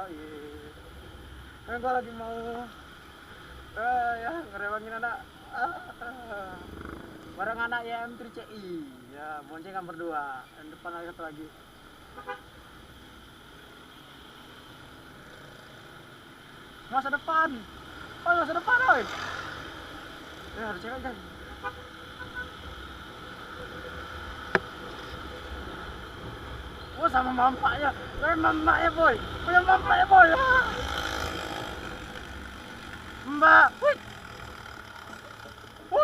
ya gue lagi mau ya ngerewangin anak bareng anak YM3CI ya, boncengan berdua. Yang depan lagi satu lagi. Masa depan, masa depan, oi. Ya harus cewek kan. Oh sama mampaknya, mampaknya boy, punya mampaknya boy. Mbak, wih,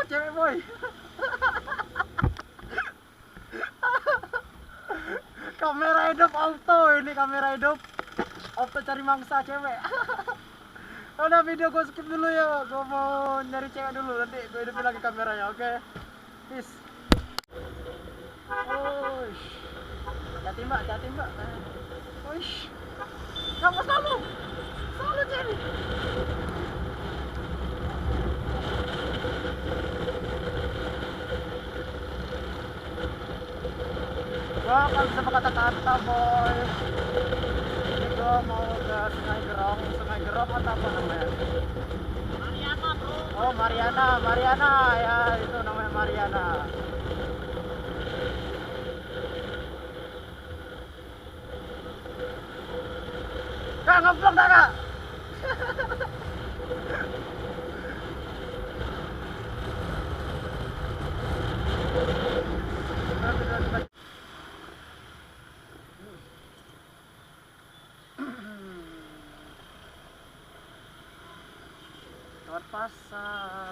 cewek boy. Kamera hidup auto ini, kamera hidup auto cari mangsa cewek. Udah video gue skip dulu ya, gue mau nyari cewek dulu, nanti gue hidupin lagi kameranya, oke? Peace. Hati mbak, kamu selalu cewek. Gua kan bisa berkata-kata boy. Ini gua mau ke Sungai Gerong atau apa namanya? Mariana bro. Oh Mariana ya, itu namanya Mariana. Kak ngeblok dah kak.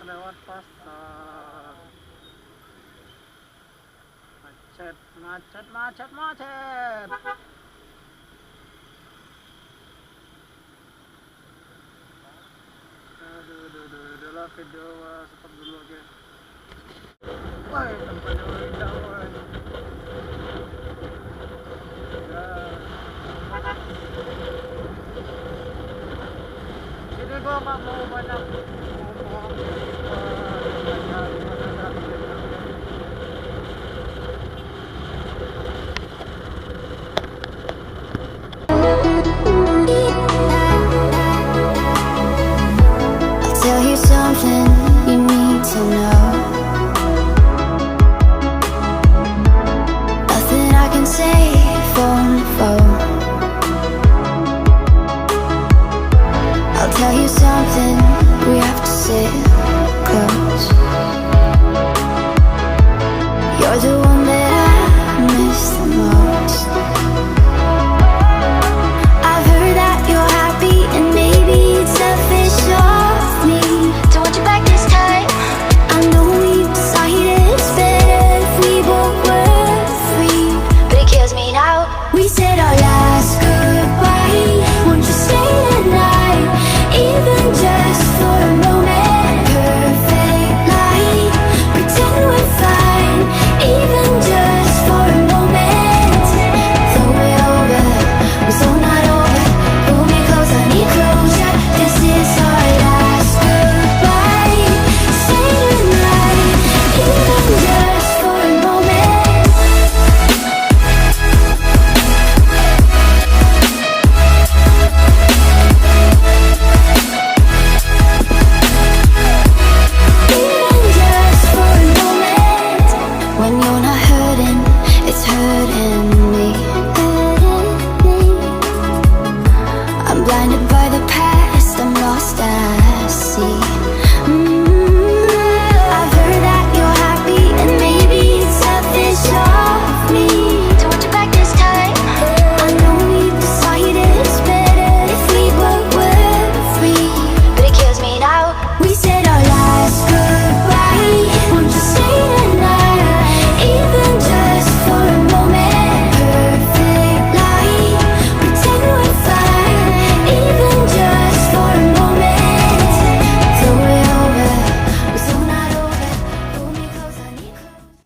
Lewat pasar. Macet. Aduh lah video stop dulu oke. Wah, tempatnya indah woy. Ya. Jadi gua nggak mau banyak ngomong. Tell you something you need to know. Nothing I can say phone to phone. I'll tell you something, we have to sit close.